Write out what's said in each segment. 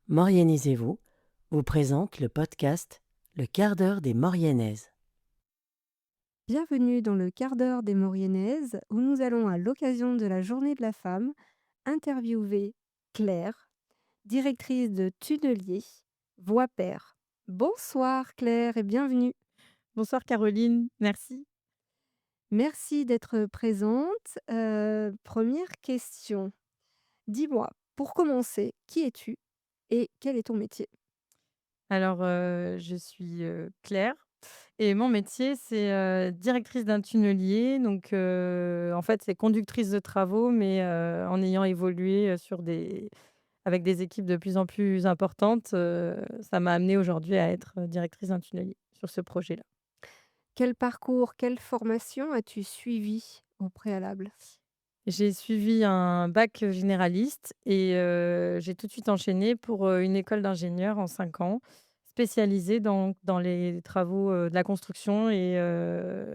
Maurianisez-vous vous présente le podcast Le quart d'heure des Mauriennaises. Bienvenue dans le quart d'heure des Mauriennaises où nous allons, à l'occasion de la Journée de la femme, interviewer Claire, directrice de Tunelier, Voix Père. Bonsoir Claire et bienvenue. Bonsoir Caroline, merci. Merci d'être présente. Première question. Dis-moi, pour commencer, qui es-tu et quel est ton métier? Alors, je suis, Claire et mon métier, c'est, directrice d'un tunnelier. Donc, en fait, c'est conductrice de travaux, mais, en ayant évolué, avec des équipes de plus en plus importantes, ça m'a amenée aujourd'hui à être, directrice d'un tunnelier sur ce projet-là. Quel parcours, quelle formation as-tu suivi au préalable? J'ai suivi un bac généraliste et j'ai tout de suite enchaîné pour, une école d'ingénieur en 5 ans, spécialisée dans les travaux, de la construction et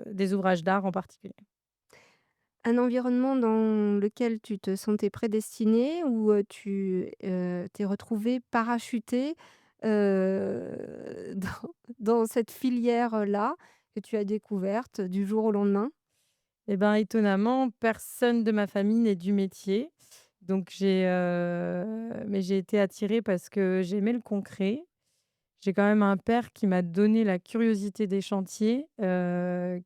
des ouvrages d'art en particulier. Un environnement dans lequel tu te sentais prédestinée ou, tu, t'es retrouvée parachutée, dans cette filière-là que tu as découverte du jour au lendemain? Et ben, étonnamment, personne de ma famille n'est du métier. Donc mais j'ai été attirée parce que j'aimais le concret. J'ai quand même un père qui m'a donné la curiosité des chantiers,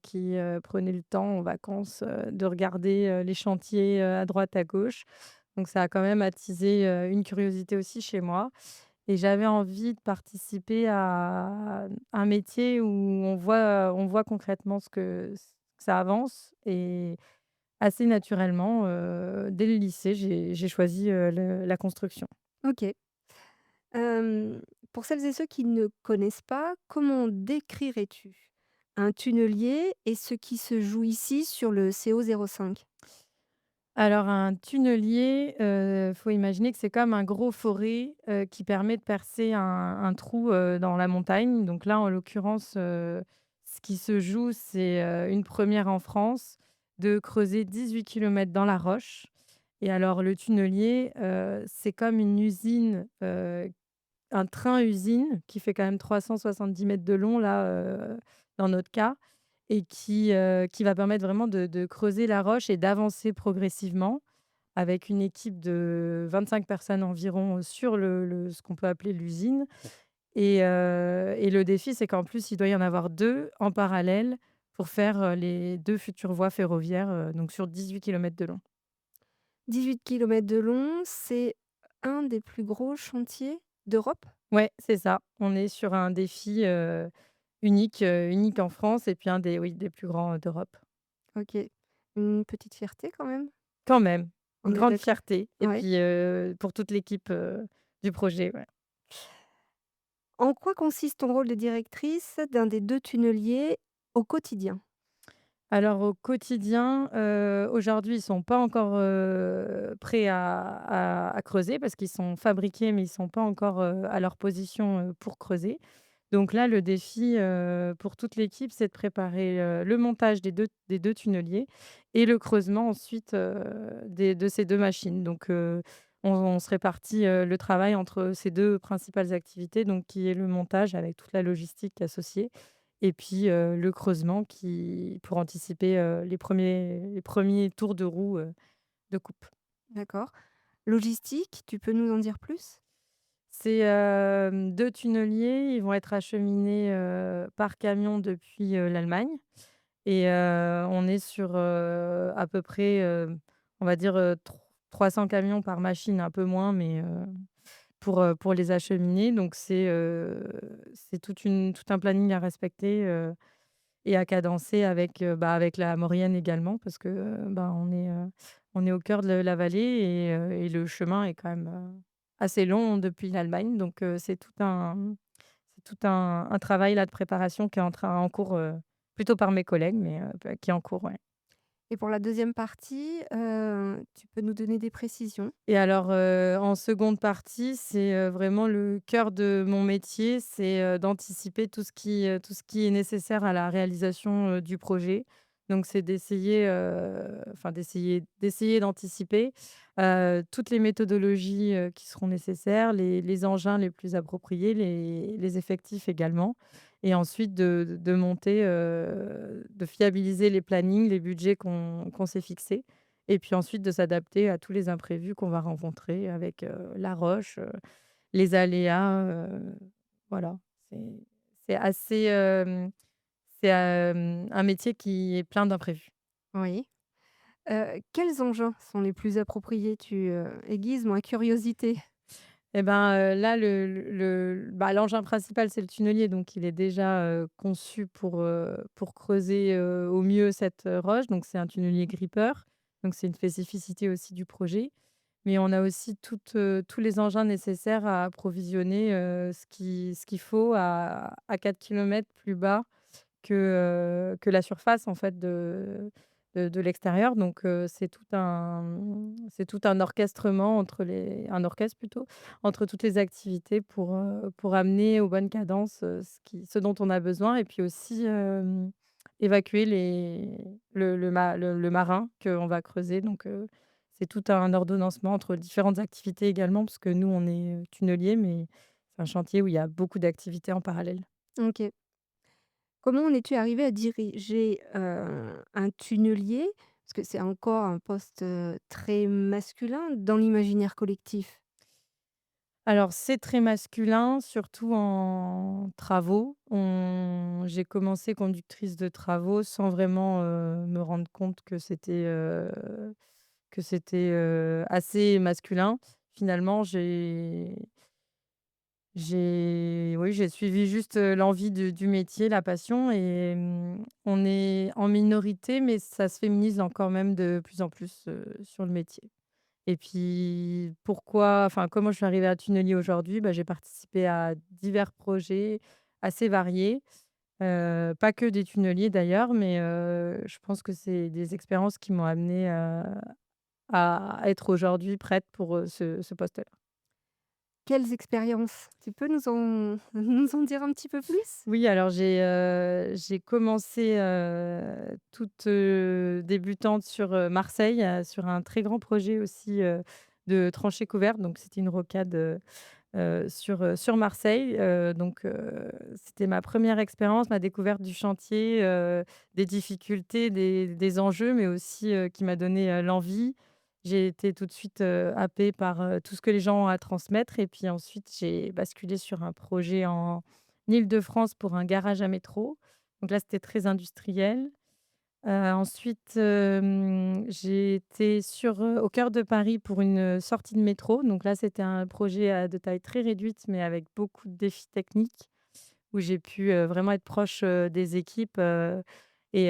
qui, prenait le temps en vacances, de regarder, les chantiers, à droite, à gauche. Donc ça a quand même attisé, une curiosité aussi chez moi et j'avais envie de participer à un métier où on voit concrètement ce que ça avance et assez naturellement, dès le lycée, j'ai choisi, la construction. OK. Hem, pour celles et ceux qui ne connaissent pas, comment décrirais-tu un tunnelier et ce qui se joue ici sur le CO05? Alors un tunnelier, faut imaginer que c'est comme un gros forêt, qui permet de percer un trou, dans la montagne. Donc là, en l'occurrence, ce qui se joue, c'est, une première en France, de creuser 18 kilomètres dans la roche. Et alors le tunnelier, c'est comme une usine, un train-usine qui fait quand même 370 mètres de long là, dans notre cas et qui va permettre vraiment de creuser la roche et d'avancer progressivement avec une équipe de 25 personnes environ sur le ce qu'on peut appeler l'usine et le défi, c'est qu'en plus, il doit y en avoir 2 en parallèle pour faire, les 2 futures voies ferroviaires, donc sur 18 kilomètres de long. 18 kilomètres de long, c'est un des plus gros chantiers d'Europe? Ouais, c'est ça. On est sur un défi, unique en France et puis un des oui, des plus grands, d'Europe. OK. Une petite fierté quand même? Quand même, une On est grande d'accord? fierté et Ouais. puis, pour toute l'équipe, du projet, ouais. En quoi consiste ton rôle de directrice d'un des 2 tunneliers au quotidien? Alors au quotidien, aujourd'hui, ils sont pas encore, prêts à creuser parce qu'ils sont fabriqués, mais ils sont pas encore, à leur position, pour creuser. Donc là, le défi, pour toute l'équipe, c'est de préparer, le montage des deux tunneliers et le creusement ensuite, de ces 2 machines. Donc on se répartit, le travail entre ces 2 principales activités, donc qui est le montage avec toute la logistique associée et puis, le creusement qui pour anticiper, les premiers tours de roue, de coupe. D'accord. Logistique, tu peux nous en dire plus? C'est, 2 tunneliers, ils vont être acheminés, par camion depuis, l'Allemagne et on est sur, à peu près, on va dire, 300 camions par machine, un peu moins, mais pour les acheminer. Donc c'est tout un planning à respecter, et à cadencer avec, avec la Maurienne également parce que, on est au cœur de la vallée et le chemin est quand même, assez long depuis l'Allemagne. Donc c'est tout un travail là de préparation qui est en cours, plutôt par mes collègues, mais qui est en cours, ouais. Et pour la deuxième partie, tu peux nous donner des précisions? Et alors, en seconde partie, c'est, vraiment le cœur de mon métier, c'est, d'anticiper tout ce qui est nécessaire à la réalisation, du projet. Donc c'est d'essayer, enfin d'essayer d'anticiper, toutes les méthodologies, qui seront nécessaires, les engins les plus appropriés, les effectifs également et ensuite de monter, de fiabiliser les plannings, les budgets qu'on s'est fixés et puis ensuite de s'adapter à tous les imprévus qu'on va rencontrer avec, la roche, les aléas, voilà. C'est c'est assez, un métier qui est plein d'imprévus. Oui. Quels engins sont les plus appropriés? Tu, aiguises ma curiosité. Et ben, là, l'engin principal, c'est le tunnelier, donc il est déjà, conçu pour creuser, au mieux cette, roche, donc c'est un tunnelier grippeur, donc c'est une spécificité aussi du projet. Mais on a aussi tous les engins nécessaires à approvisionner, ce qu'il faut à 4 kilomètres plus bas que la surface en fait de l'extérieur donc c'est tout un orchestrement un orchestre plutôt, entre toutes les activités pour amener aux bonnes cadences, ce dont on a besoin et puis aussi, évacuer le marin qu'on va creuser donc c'est tout un ordonnancement entre différentes activités également parce que nous on est, tunneliers mais c'est un chantier où il y a beaucoup d'activités en parallèle. OK. Comment en es-tu arrivé à diriger, un tunnelier? Parce que c'est encore un poste, très masculin dans l'imaginaire collectif. Alors, c'est très masculin, surtout en travaux. J'ai commencé conductrice de travaux sans vraiment, me rendre compte que c'était assez masculin. Finalement, j'ai suivi juste, l'envie du métier, la passion et on est en minorité, mais ça se féminise encore même de plus en plus, sur le métier. Et puis comment je suis arrivée à Tunelier aujourd'hui? Bah, j'ai participé à divers projets assez variés, pas que des tunneliers d'ailleurs, mais je pense que c'est des expériences qui m'ont amenée, à être aujourd'hui prête pour, ce poste-là. Quelles expériences? Tu peux nous en dire un petit peu plus? Oui, alors j'ai commencé, toute, débutante sur, Marseille, sur un très grand projet aussi, de tranchée couverte, donc c'était une rocade, sur Marseille, c'était ma première expérience, ma découverte du chantier, des difficultés, des enjeux, mais aussi, qui m'a donné, l'envie. J'ai été tout de suite, happée par, tout ce que les gens ont à transmettre et puis ensuite j'ai basculé sur un projet en Île-de-France pour un garage à métro. Donc là, c'était très industriel. Ensuite, j'ai été au cœur de Paris pour une, sortie de métro. Donc là, c'était un projet, de taille très réduite, mais avec beaucoup de défis techniques, où j'ai pu, vraiment être proche, des équipes, et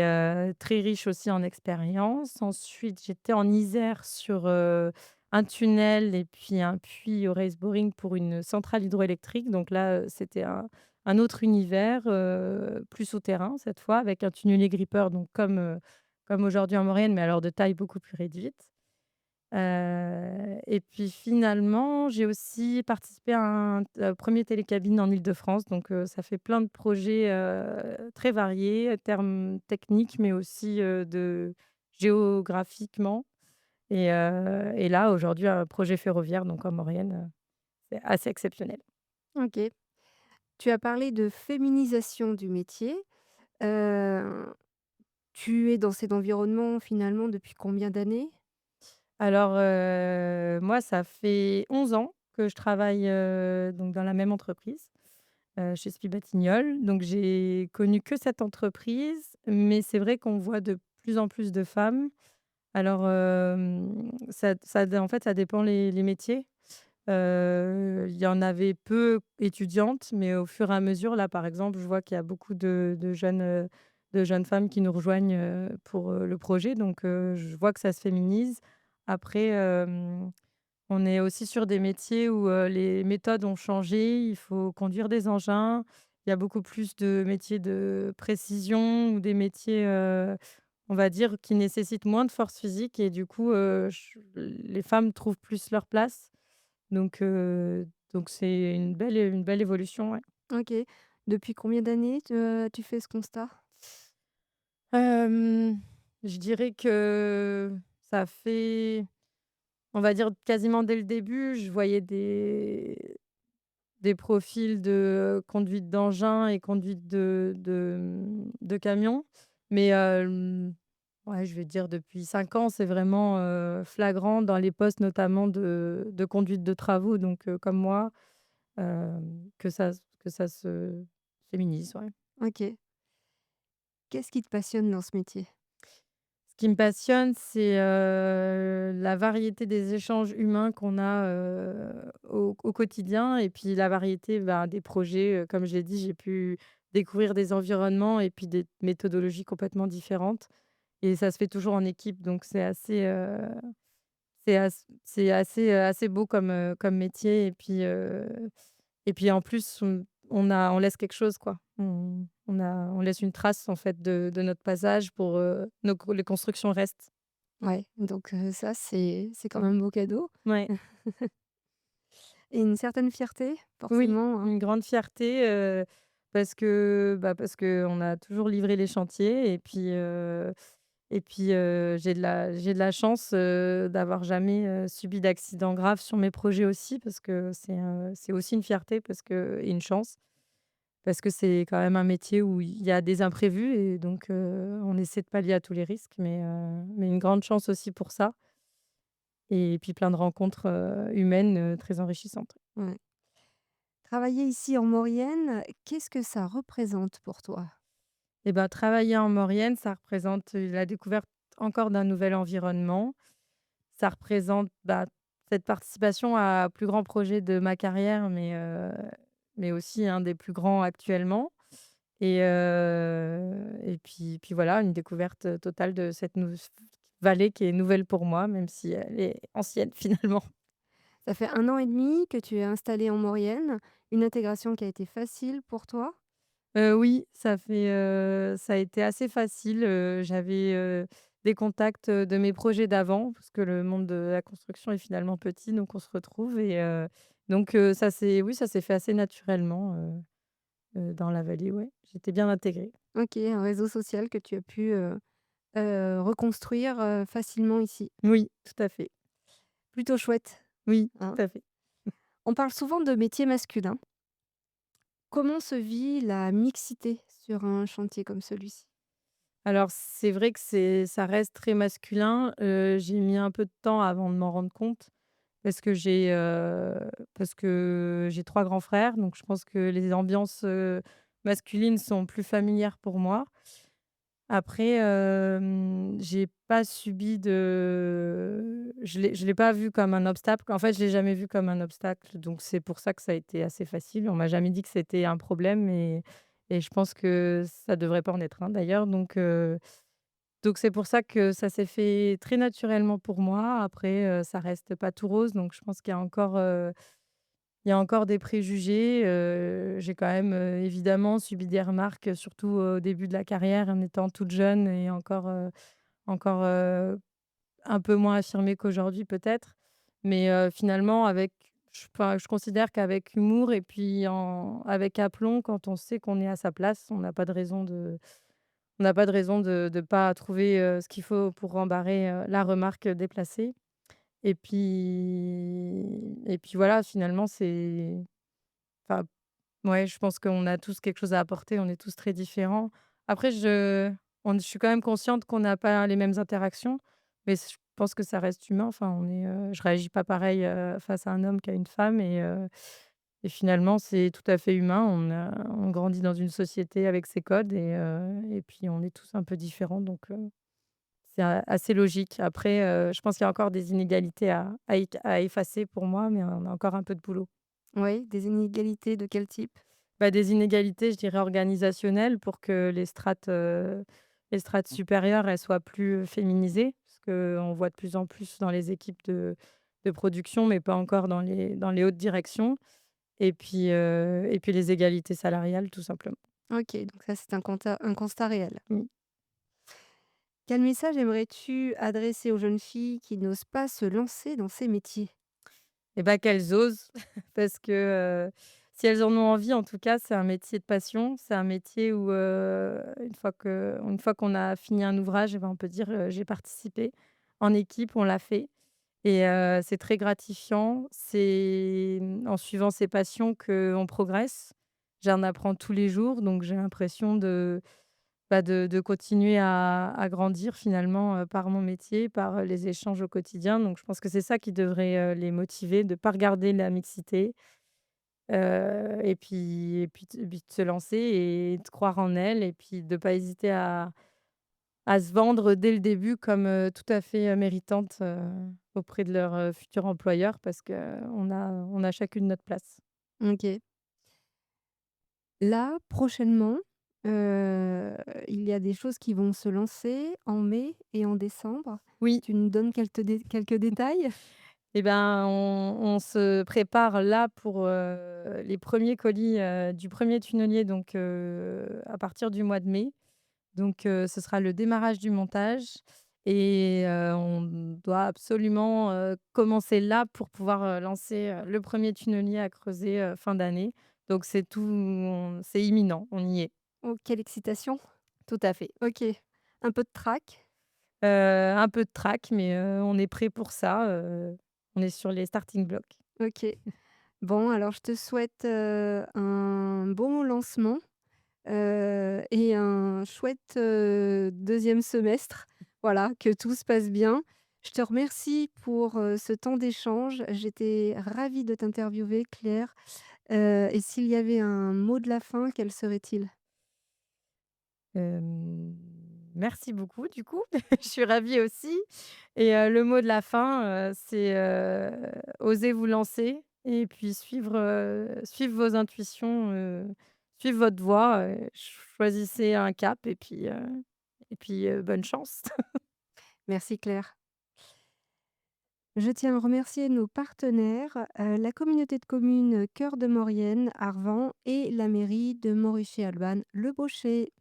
très riche aussi en expérience. Ensuite, j'étais en Isère sur, un tunnel et puis un puits au raise boring pour une centrale hydroélectrique. Donc là, c'était un autre univers, plus souterrain cette fois, avec un tunnelier grippeur, donc comme aujourd'hui en Maurienne, mais alors de taille beaucoup plus réduite. Et puis finalement, j'ai aussi participé à un 1 télécabine en Île-de-France, donc ça fait plein de projets, très variés, termes techniques, mais aussi, de géographiquement et là, aujourd'hui, un projet ferroviaire, donc en Maurienne, c'est assez exceptionnel. OK. Tu as parlé de féminisation du métier. Heu, Tu es dans cet environnement finalement depuis combien d'années? Alors, moi, ça fait 11 ans que je travaille, donc dans la même entreprise, chez Spies-Batignolles. Donc j'ai connu que cette entreprise, mais c'est vrai qu'on voit de plus en plus de femmes. Alors, en fait, ça dépend les métiers. Il y en avait peu étudiantes, mais au fur et à mesure, là, par exemple, je vois qu'il y a beaucoup de jeunes femmes qui nous rejoignent, pour, le projet, donc je vois que ça se féminise. Après, on est aussi sur des métiers où, les méthodes ont changé. Il faut conduire des engins. Il y a beaucoup plus de métiers de précision ou des métiers, on va dire, qui nécessitent moins de force physique et du coup, les femmes trouvent plus leur place. Donc c'est une belle évolution, ouais. OK. Depuis combien d'années tu fais ce constat? Hem, je dirais que ça fait, on va dire quasiment dès le début, je voyais des profils de conduite d'engin et conduite de camion. Mais, ouais, je vais dire depuis 5 ans, c'est vraiment, flagrant dans les postes notamment de conduite de travaux, donc, comme moi, que ça se féminise, ouais. OK. Qu'est-ce qui te passionne dans ce métier? Ce qui me passionne, c'est, la variété des échanges humains qu'on a, au quotidien, et puis la variété, ben, des projets, comme je l'ai dit, j'ai pu découvrir des environnements et puis des méthodologies complètement différentes, et ça se fait toujours en équipe, donc c'est assez beau comme métier, et puis en plus, on laisse quelque chose, quoi. On laisse une trace en fait de notre passage pour, les constructions restent. Ouais, donc ça, c'est quand même beau cadeau Ouais. et une certaine fierté, Oui, forcément, hein? une grande fierté, parce qu'on a toujours livré les chantiers, et puis, j'ai de la chance, d'avoir jamais, subi d'accident grave sur mes projets aussi, parce que c'est aussi une fierté, et une chance. Parce que c'est quand même un métier où il y a des imprévus, et donc, on essaie de pallier à tous les risques, mais une grande chance aussi pour ça, et puis plein de rencontres, humaines, très enrichissantes. Ouais. Travailler ici en Maurienne, qu'est-ce que ça représente pour toi? Et ben, travailler en Maurienne, ça représente, la découverte encore d'un nouvel environnement. Ça représente, bah, cette participation à un plus grand projet de ma carrière, mais aussi un des plus grands actuellement, et puis voilà, une découverte totale de cette vallée qui est nouvelle pour moi, même si elle est ancienne finalement. Ça fait 1 an et demi que tu es installée en Maurienne, une intégration qui a été facile pour toi? Oui, ça a été assez facile, j'avais, des contacts, de mes projets d'avant, parce que le monde de la construction est finalement petit, donc on se retrouve, donc, ça s'est fait assez naturellement, dans la vallée, ouais. J'étais bien intégrée. OK, un réseau social que tu as pu, reconstruire, facilement ici. Oui, tout à fait. Plutôt chouette, Oui, hein? tout à fait. On parle souvent de métiers masculins. Comment se vit la mixité sur un chantier comme celui-ci? Alors c'est vrai que ça reste très masculin, j'ai mis un peu de temps avant de m'en rendre compte, parce que j'ai 3 grands frères, donc je pense que les ambiances, masculines sont plus familières pour moi. Après, j'ai pas subi je l'ai pas vu comme un obstacle. En fait, je l'ai jamais vu comme un obstacle, donc c'est pour ça que ça a été assez facile. On m'a jamais dit que c'était un problème, et je pense que ça devrait pas en être un d'ailleurs, donc c'est pour ça que ça s'est fait très naturellement pour moi. Après, ça reste pas tout rose, donc je pense qu'il y a encore des préjugés. J'ai quand même, évidemment subi des remarques, surtout au début de la carrière, en étant toute jeune et encore un peu moins affirmée qu'aujourd'hui peut-être. Mais, finalement enfin, je considère qu'avec humour et puis avec aplomb, quand on sait qu'on est à sa place, on n'a pas de raison de pas trouver, ce qu'il faut pour rembarrer, la remarque déplacée, et puis voilà, finalement, enfin, ouais, je pense qu'on a tous quelque chose à apporter, on est tous très différents. Après je suis quand même consciente qu'on n'a pas les mêmes interactions, mais je pense que ça reste humain. Enfin, je réagis pas pareil, face à un homme qu'à une femme, et finalement, c'est tout à fait humain. On grandit dans une société avec ses codes, et puis on est tous un peu différents, donc, c'est assez logique. Après, je pense qu'il y a encore des inégalités à effacer pour moi, mais on a encore un peu de boulot. Oui, des inégalités de quel type? Bah, des inégalités, je dirais organisationnelles, pour que les strates supérieures, elles soient plus, féminisées. Parce qu'on voit de plus en plus dans les équipes de production, mais pas encore dans les hautes directions, et puis les égalités salariales, tout simplement. OK, donc ça, c'est un constat réel. Mmh. Quel message aimerais-tu adresser aux jeunes filles qui n'osent pas se lancer dans ces métiers? Et bah, qu'elles osent, parce que, Si elles en ont envie, en tout cas, c'est un métier de passion. C'est un métier où, une fois qu'on a fini un ouvrage et ben, on peut dire, «J'ai participé». En équipe, on l'a fait et c'est très gratifiant. C'est, en suivant ses passions qu'on progresse. J'en apprends tous les jours, donc j'ai l'impression de, bah, de continuer à grandir finalement, par mon métier, par, les échanges au quotidien. Donc je pense que c'est ça qui devrait, les motiver, de ne pas regarder la mixité. Et puis de se lancer et de croire en elle et puis de pas hésiter à se vendre dès le début comme, tout à fait, méritante, auprès de leur, futur employeur parce qu'on a chacune notre place. OK. Là, prochainement, heu, il y a des choses qui vont se lancer en mai et en décembre. Oui, Tu nous donnes quelques détails? et ben, on se prépare là pour, les premiers colis, du premier tunnelier donc à partir du mois de mai. Donc ce sera le démarrage du montage et on doit absolument, commencer là pour pouvoir, lancer, le premier tunnelier à creuser, fin d'année. Donc c'est imminent, on y est. Oh, quelle excitation! Tout à fait. OK. Un peu de trac? Un peu de trac, mais on est prêt pour ça, on est sur les starting blocks. OK. Bon, alors je te souhaite, un bon lancement, et un chouette, 2e semestre. Voilà, que tout se passe bien. Je te remercie pour, ce temps d'échange. J'étais ravie de t'interviewer, Claire, et s'il y avait un mot de la fin, quel serait-il? Merci beaucoup du coup. Je suis ravie aussi et le mot de la fin, c'est, osez vous lancer et puis suivre vos intuitions, suivre votre voie, choisissez un cap et puis, bonne chance. Merci, Claire. Je tiens à remercier nos partenaires, la communauté de communes Cœur de Maurienne, Arvan et la mairie de Montruchet-Albanne, Le Baucher.